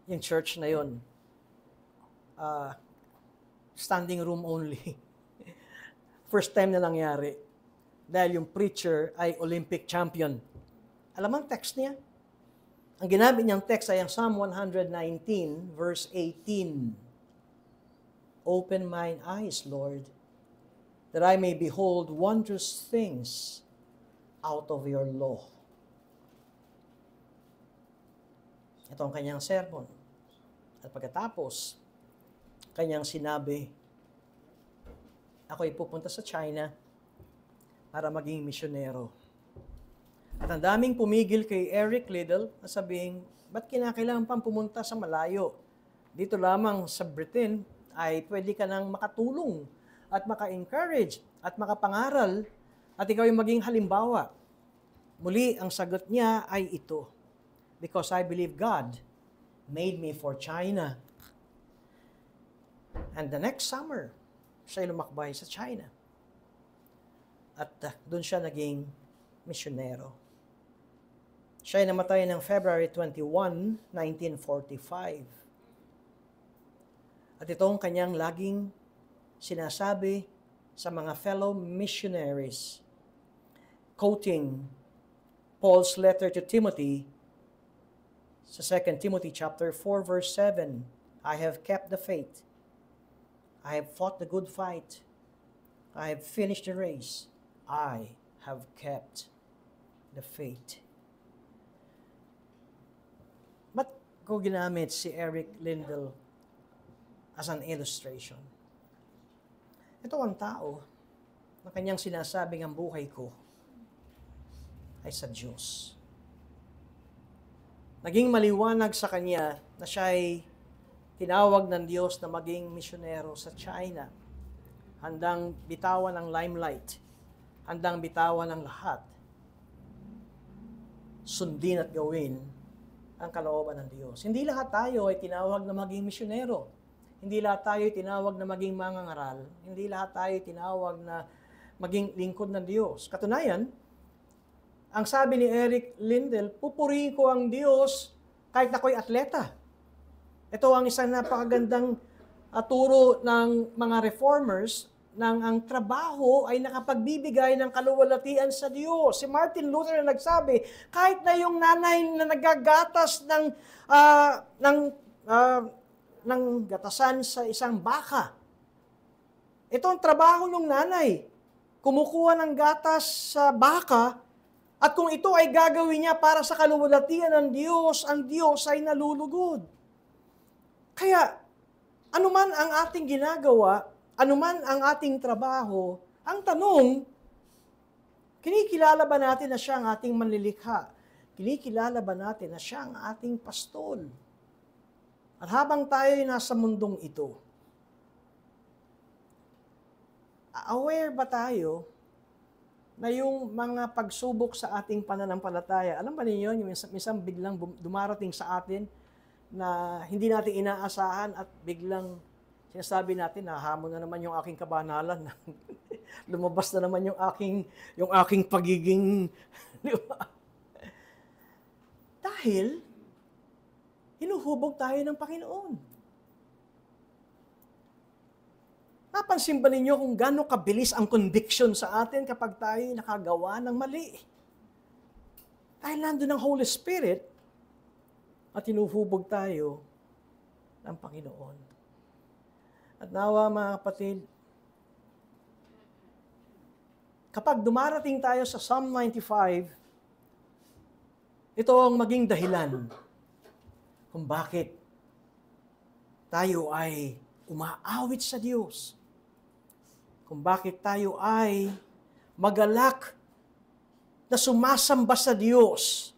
yung church na yon. Standing room only. First time na nangyari. Dahil yung preacher ay Olympic champion. Alam ang text niya? Ang ginamit niyang text ay ang Psalm 119, verse 18. Open mine eyes, Lord, that I may behold wondrous things out of your law. Ito ang kanyang sermon. At pagkatapos, kanyang sinabi, ako'y pupunta sa China para maging misyonero. At ang daming pumigil kay Eric Liddell na sabihin, ba't kinakailangan pang pumunta sa malayo? Dito lamang sa Britain ay pwede ka nang makatulong at maka-encourage at makapangaral at ikaw yung maging halimbawa. Muli, ang sagot niya ay ito, because I believe God made me for China. And the next summer, siya lumakbay sa China. At doon siya naging misyonero. Siya ay namatay ng February 21, 1945. At itong kanyang laging sinasabi sa mga fellow missionaries, quoting Paul's letter to Timothy sa 2 Timothy chapter 4, verse 7, I have kept the faith. I have fought the good fight. I have finished the race. I have kept the faith. Ba't ko ginamit si Eric Liddell as an illustration? Ito ang tao na kanyang sinasabing ang buhay ko ay sa Diyos. Naging maliwanag sa kanya na siya ay tinawag ng Diyos na maging misyonero sa China. Handang bitawan ng limelight. Handang bitawan ng lahat. Sundin at gawin ang kalooban ng Diyos. Hindi lahat tayo ay tinawag na maging misyonero. Hindi lahat tayo ay tinawag na maging mangangaral. Hindi lahat tayo ay tinawag na maging lingkod ng Diyos. Katunayan, ang sabi ni Eric Liddell, pupurihin ko ang Diyos kahit ako'y atleta. Ito ang isang napakagandang turo ng mga reformers nang ang trabaho ay nakapagbibigay ng kaluwalhatian sa Diyos. Si Martin Luther na nagsabi, kahit na yung nanay na nagagatas ng gatasan sa isang baka, ito ang trabaho ng nanay. Kumukuha ng gatas sa baka, at kung ito ay gagawin niya para sa kaluwalhatian ng Diyos, ang Diyos ay nalulugod. Kaya, anuman ang ating ginagawa, anuman ang ating trabaho, ang tanong, kinikilala ba natin na siya ang ating manlilikha? Kinikilala ba natin na siya ang ating pastol? At habang tayo ay nasa mundong ito, aware ba tayo na yung mga pagsubok sa ating pananampalataya, alam ba ninyo, yung minsan biglang dumarating sa atin na hindi natin inaasahan at biglang Sinasabi natin, nahamon na naman yung aking kabanalan. Lumabas na naman yung aking pagiging, di ba? Dahil, hinuhubog tayo ng Panginoon. Napansin ba ninyo kung gaano kabilis ang conviction sa atin kapag tayo nakagawa ng mali? Dahil nandun ang Holy Spirit at hinuhubog tayo ng Panginoon. At nawa mga kapatid, kapag dumarating tayo sa Psalm 95, ito ang maging dahilan kung bakit tayo ay umaawit sa Diyos. Kung bakit tayo ay magalak na sumasamba sa Diyos.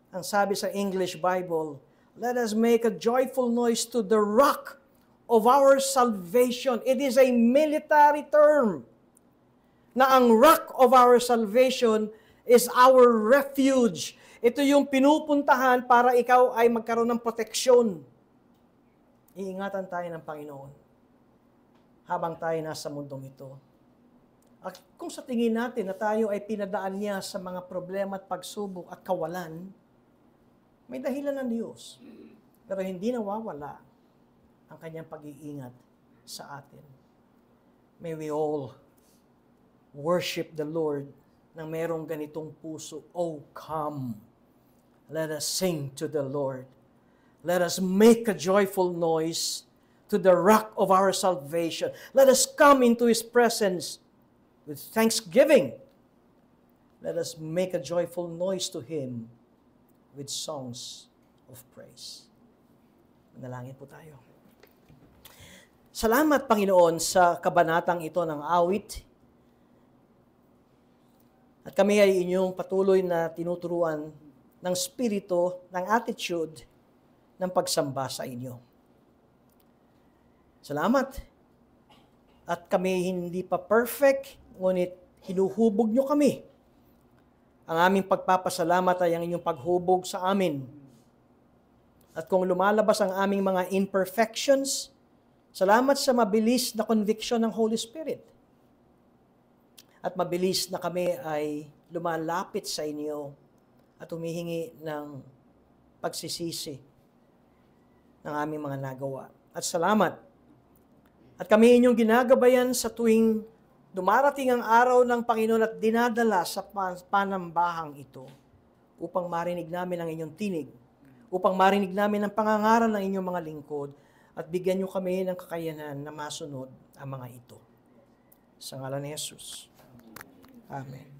Ang sabi sa English Bible, let us make a joyful noise to the rock of our salvation. It is a military term na ang rock of our salvation is our refuge. Ito yung pinupuntahan para ikaw ay magkaroon ng proteksyon. Iingatan tayo ng Panginoon habang tayo nasa mundong ito. At kung sa tingin natin na tayo ay pinadaan niya sa mga problema at pagsubok at kawalan, may dahilan ng Diyos. Pero hindi nawawala ang kanyang pag-iingat sa atin. May we all worship the Lord nang merong ganitong puso. Oh, come. Let us sing to the Lord. Let us make a joyful noise to the rock of our salvation. Let us come into His presence with thanksgiving. Let us make a joyful noise to Him with songs of praise. Manalangin po tayo. Salamat, Panginoon, sa kabanatang ito ng awit. At kami ay inyong patuloy na tinuturuan ng spirito, ng attitude, ng pagsamba sa inyo. Salamat. At kami hindi pa perfect, ngunit hinuhubog nyo kami. Ang aming pagpapasalamat ay ang inyong paghubog sa amin. At kung lumalabas ang aming mga imperfections, salamat sa mabilis na conviction ng Holy Spirit. At mabilis na kami ay lumalapit sa inyo at humihingi ng pagsisisi ng aming mga nagawa. At salamat. At kami inyong ginagabayan sa tuwing dumarating ang araw ng Panginoon at dinadala sa panambahang ito upang marinig namin ang inyong tinig, upang marinig namin ang pangangaral ng inyong mga lingkod at bigyan niyo kami ng kakayanan na masunod ang mga ito. Sa ngalan ni Jesus. Amen.